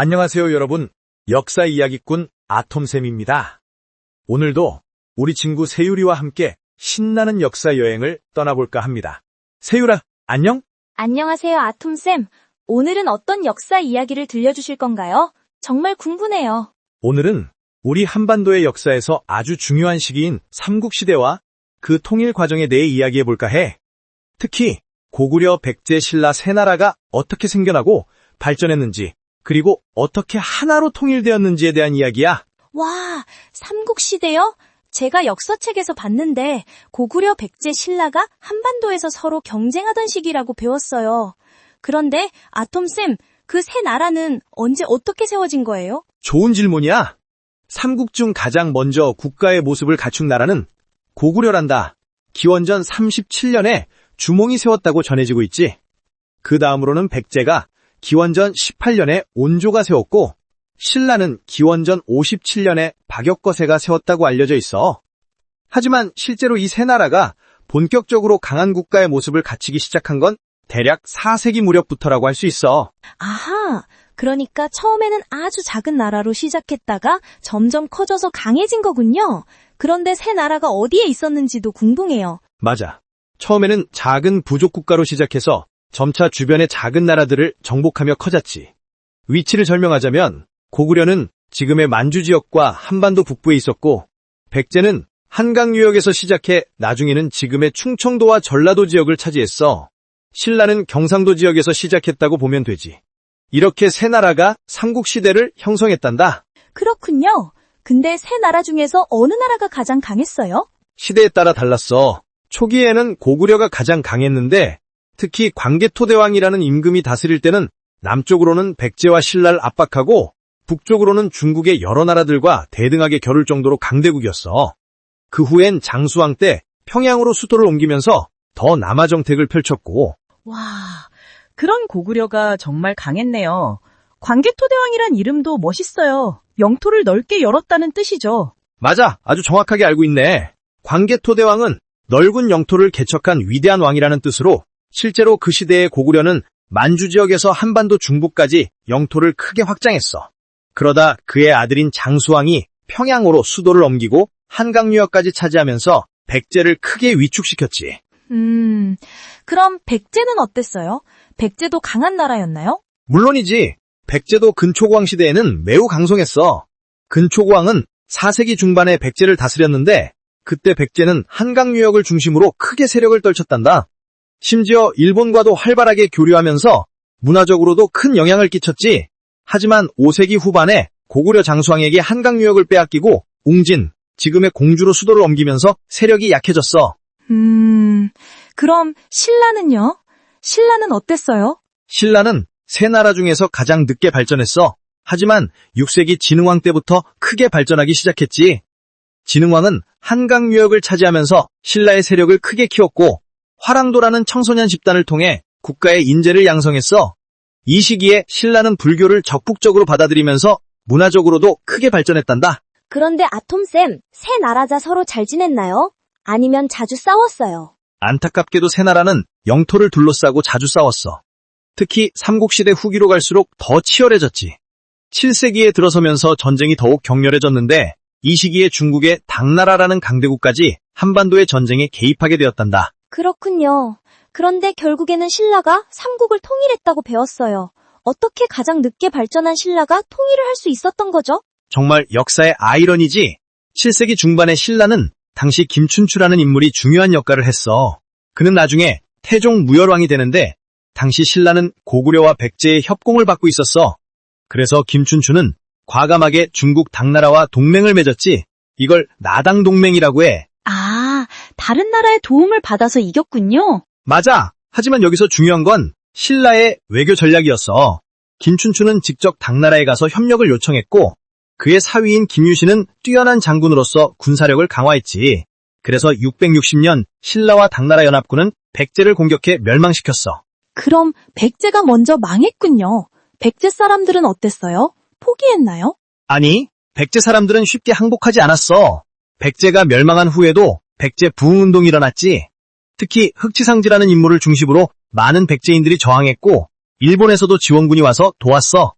안녕하세요, 여러분. 역사 이야기꾼 아톰쌤입니다. 오늘도 우리 친구 세율이와 함께 신나는 역사 여행을 떠나볼까 합니다. 세율아, 안녕? 안녕하세요, 아톰쌤. 오늘은 어떤 역사 이야기를 들려주실 건가요? 정말 궁금해요. 오늘은 우리 한반도의 역사에서 아주 중요한 시기인 삼국시대와 그 통일 과정에 대해 이야기해볼까 해. 특히 고구려, 백제, 신라 세 나라가 어떻게 생겨나고 발전했는지, 그리고 어떻게 하나로 통일되었는지에 대한 이야기야. 와, 삼국시대요? 제가 역사책에서 봤는데 고구려, 백제, 신라가 한반도에서 서로 경쟁하던 시기라고 배웠어요. 그런데 아톰쌤, 그 세 나라는 언제 어떻게 세워진 거예요? 좋은 질문이야. 삼국 중 가장 먼저 국가의 모습을 갖춘 나라는 고구려란다. 기원전 37년에 주몽이 세웠다고 전해지고 있지. 그 다음으로는 백제가 기원전 18년에 온조가 세웠고, 신라는 기원전 57년에 박역거세가 세웠다고 알려져 있어. 하지만 실제로 이 세 나라가 본격적으로 강한 국가의 모습을 갖추기 시작한 건 대략 4세기 무렵부터라고 할 수 있어. 아하, 그러니까 처음에는 아주 작은 나라로 시작했다가 점점 커져서 강해진 거군요. 그런데 세 나라가 어디에 있었는지도 궁금해요. 맞아. 처음에는 작은 부족 국가로 시작해서 점차 주변의 작은 나라들을 정복하며 커졌지. 위치를 설명하자면 고구려는 지금의 만주 지역과 한반도 북부에 있었고, 백제는 한강 유역에서 시작해 나중에는 지금의 충청도와 전라도 지역을 차지했어. 신라는 경상도 지역에서 시작했다고 보면 되지. 이렇게 세 나라가 삼국시대를 형성했단다. 그렇군요. 근데 세 나라 중에서 어느 나라가 가장 강했어요? 시대에 따라 달랐어. 초기에는 고구려가 가장 강했는데, 특히 광개토대왕이라는 임금이 다스릴 때는 남쪽으로는 백제와 신라를 압박하고 북쪽으로는 중국의 여러 나라들과 대등하게 겨룰 정도로 강대국이었어. 그 후엔 장수왕 때 평양으로 수도를 옮기면서 더 남하 정책을 펼쳤고. 와, 그런 고구려가 정말 강했네요. 광개토대왕이란 이름도 멋있어요. 영토를 넓게 열었다는 뜻이죠. 맞아, 아주 정확하게 알고 있네. 광개토대왕은 넓은 영토를 개척한 위대한 왕이라는 뜻으로, 실제로 그 시대의 고구려는 만주 지역에서 한반도 중부까지 영토를 크게 확장했어. 그러다 그의 아들인 장수왕이 평양으로 수도를 옮기고 한강 유역까지 차지하면서 백제를 크게 위축시켰지. 그럼 백제는 어땠어요? 백제도 강한 나라였나요? 물론이지. 백제도 근초고왕 시대에는 매우 강성했어. 근초고왕은 4세기 중반에 백제를 다스렸는데, 그때 백제는 한강 유역을 중심으로 크게 세력을 떨쳤단다. 심지어 일본과도 활발하게 교류하면서 문화적으로도 큰 영향을 끼쳤지. 하지만 5세기 후반에 고구려 장수왕에게 한강 유역을 빼앗기고 웅진, 지금의 공주로 수도를 옮기면서 세력이 약해졌어. 그럼 신라는요? 신라는 어땠어요? 신라는 세 나라 중에서 가장 늦게 발전했어. 하지만 6세기 진흥왕 때부터 크게 발전하기 시작했지. 진흥왕은 한강 유역을 차지하면서 신라의 세력을 크게 키웠고, 화랑도라는 청소년 집단을 통해 국가의 인재를 양성했어. 이 시기에 신라는 불교를 적극적으로 받아들이면서 문화적으로도 크게 발전했단다. 그런데 아톰쌤, 세 나라자 서로 잘 지냈나요? 아니면 자주 싸웠어요? 안타깝게도 세 나라는 영토를 둘러싸고 자주 싸웠어. 특히 삼국시대 후기로 갈수록 더 치열해졌지. 7세기에 들어서면서 전쟁이 더욱 격렬해졌는데, 이 시기에 중국의 당나라라는 강대국까지 한반도의 전쟁에 개입하게 되었단다. 그렇군요. 그런데 결국에는 신라가 삼국을 통일했다고 배웠어요. 어떻게 가장 늦게 발전한 신라가 통일을 할 수 있었던 거죠? 정말 역사의 아이러니지. 7세기 중반의 신라는 당시 김춘추라는 인물이 중요한 역할을 했어. 그는 나중에 태종 무열왕이 되는데, 당시 신라는 고구려와 백제의 협공을 받고 있었어. 그래서 김춘추는 과감하게 중국 당나라와 동맹을 맺었지. 이걸 나당 동맹이라고 해. 아, 다른 나라의 도움을 받아서 이겼군요. 맞아. 하지만 여기서 중요한 건 신라의 외교 전략이었어. 김춘추는 직접 당나라에 가서 협력을 요청했고, 그의 사위인 김유신은 뛰어난 장군으로서 군사력을 강화했지. 그래서 660년 신라와 당나라 연합군은 백제를 공격해 멸망시켰어. 그럼 백제가 먼저 망했군요. 백제 사람들은 어땠어요? 포기했나요? 아니, 백제 사람들은 쉽게 항복하지 않았어. 백제가 멸망한 후에도 백제 부흥운동이 일어났지. 특히 흑치상지라는 인물을 중심으로 많은 백제인들이 저항했고, 일본에서도 지원군이 와서 도왔어.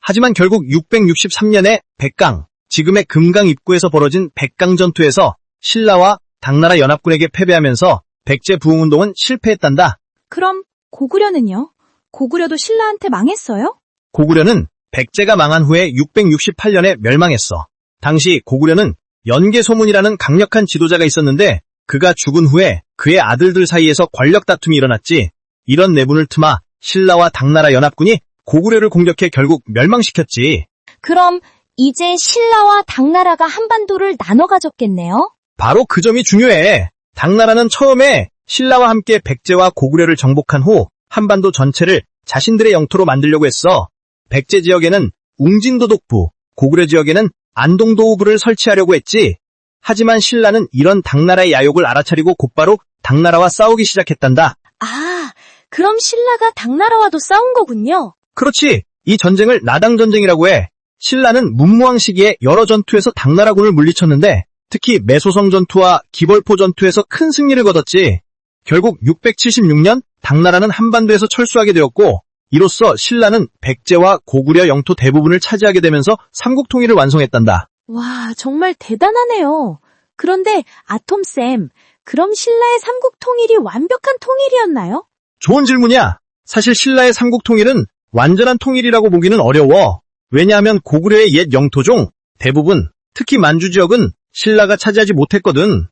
하지만 결국 663년에 백강, 지금의 금강 입구에서 벌어진 백강 전투에서 신라와 당나라 연합군에게 패배하면서 백제 부흥운동은 실패했단다. 그럼 고구려는요? 고구려도 신라한테 망했어요? 고구려는 백제가 망한 후에 668년에 멸망했어. 당시 고구려는 연개소문이라는 강력한 지도자가 있었는데 그가 죽은 후에 그의 아들들 사이에서 권력 다툼이 일어났지. 이런 내분을 틈아 신라와 당나라 연합군이 고구려를 공격해 결국 멸망시켰지. 그럼 이제 신라와 당나라가 한반도를 나눠 가졌겠네요? 바로 그 점이 중요해. 당나라는 처음에 신라와 함께 백제와 고구려를 정복한 후 한반도 전체를 자신들의 영토로 만들려고 했어. 백제 지역에는 웅진도독부, 고구려 지역에는 안동도우부를 설치하려고 했지. 하지만 신라는 이런 당나라의 야욕을 알아차리고 곧바로 당나라와 싸우기 시작했단다. 아, 그럼 신라가 당나라와도 싸운 거군요. 그렇지. 이 전쟁을 나당전쟁이라고 해. 신라는 문무왕 시기에 여러 전투에서 당나라군을 물리쳤는데 특히 매소성 전투와 기벌포 전투에서 큰 승리를 거뒀지. 결국 676년 당나라는 한반도에서 철수하게 되었고 이로써 신라는 백제와 고구려 영토 대부분을 차지하게 되면서 삼국통일을 완성했단다. 와, 정말 대단하네요. 그런데 아톰쌤, 그럼 신라의 삼국 통일이 완벽한 통일이었나요? 좋은 질문이야. 사실 신라의 삼국통일은 완전한 통일이라고 보기는 어려워. 왜냐하면 고구려의 옛 영토 중 대부분, 특히 만주 지역은 신라가 차지하지 못했거든.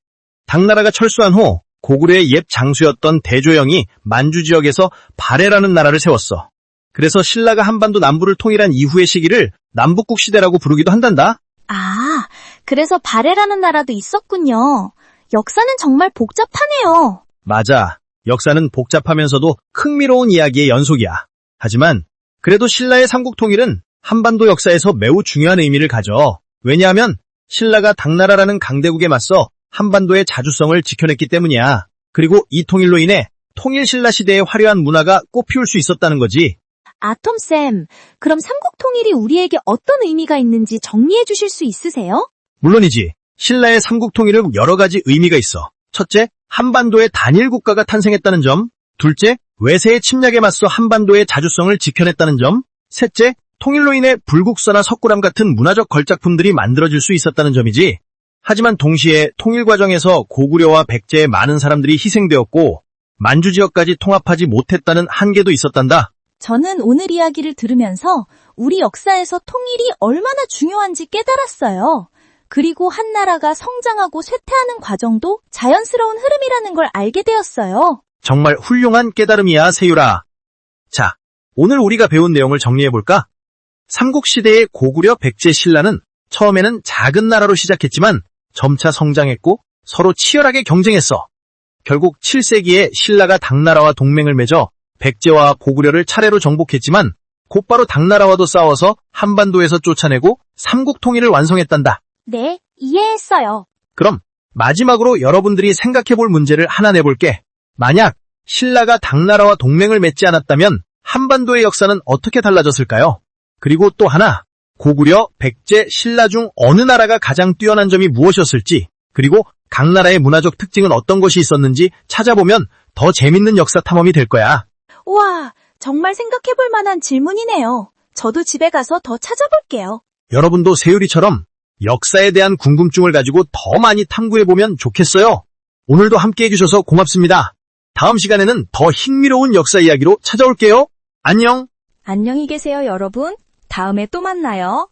당나라가 철수한 후 고구려의 옛 장수였던 대조영이 만주 지역에서 발해라는 나라를 세웠어. 그래서 신라가 한반도 남부를 통일한 이후의 시기를 남북국 시대라고 부르기도 한단다. 아, 그래서 발해라는 나라도 있었군요. 역사는 정말 복잡하네요. 맞아. 역사는 복잡하면서도 흥미로운 이야기의 연속이야. 하지만 그래도 신라의 삼국통일은 한반도 역사에서 매우 중요한 의미를 가져. 왜냐하면 신라가 당나라라는 강대국에 맞서 한반도의 자주성을 지켜냈기 때문이야. 그리고 이 통일로 인해 통일신라 시대의 화려한 문화가 꽃피울 수 있었다는 거지. 아톰쌤, 그럼 삼국 통일이 우리에게 어떤 의미가 있는지 정리해 주실 수 있으세요? 물론이지. 신라의 삼국통일은 여러 가지 의미가 있어. 첫째, 한반도의 단일 국가가 탄생했다는 점. 둘째, 외세의 침략에 맞서 한반도의 자주성을 지켜냈다는 점. 셋째, 통일로 인해 불국사나 석굴암 같은 문화적 걸작품들이 만들어질 수 있었다는 점이지. 하지만 동시에 통일 과정에서 고구려와 백제의 많은 사람들이 희생되었고 만주 지역까지 통합하지 못했다는 한계도 있었단다. 저는 오늘 이야기를 들으면서 우리 역사에서 통일이 얼마나 중요한지 깨달았어요. 그리고 한 나라가 성장하고 쇠퇴하는 과정도 자연스러운 흐름이라는 걸 알게 되었어요. 정말 훌륭한 깨달음이야, 세유라. 자, 오늘 우리가 배운 내용을 정리해볼까? 삼국시대의 고구려, 백제, 신라는 처음에는 작은 나라로 시작했지만 점차 성장했고 서로 치열하게 경쟁했어. 결국 7세기에 신라가 당나라와 동맹을 맺어 백제와 고구려를 차례로 정복했지만 곧바로 당나라와도 싸워서 한반도에서 쫓아내고 삼국통일을 완성했단다. 네, 이해했어요. 그럼 마지막으로 여러분들이 생각해볼 문제를 하나 내볼게. 만약 신라가 당나라와 동맹을 맺지 않았다면 한반도의 역사는 어떻게 달라졌을까요? 그리고 또 하나, 고구려, 백제, 신라 중 어느 나라가 가장 뛰어난 점이 무엇이었을지, 그리고 각 나라의 문화적 특징은 어떤 것이 있었는지 찾아보면 더 재밌는 역사 탐험이 될 거야. 우와, 정말 생각해볼 만한 질문이네요. 저도 집에 가서 더 찾아볼게요. 여러분도 세율이처럼 역사에 대한 궁금증을 가지고 더 많이 탐구해보면 좋겠어요. 오늘도 함께 해주셔서 고맙습니다. 다음 시간에는 더 흥미로운 역사 이야기로 찾아올게요. 안녕! 안녕히 계세요, 여러분. 다음에 또 만나요.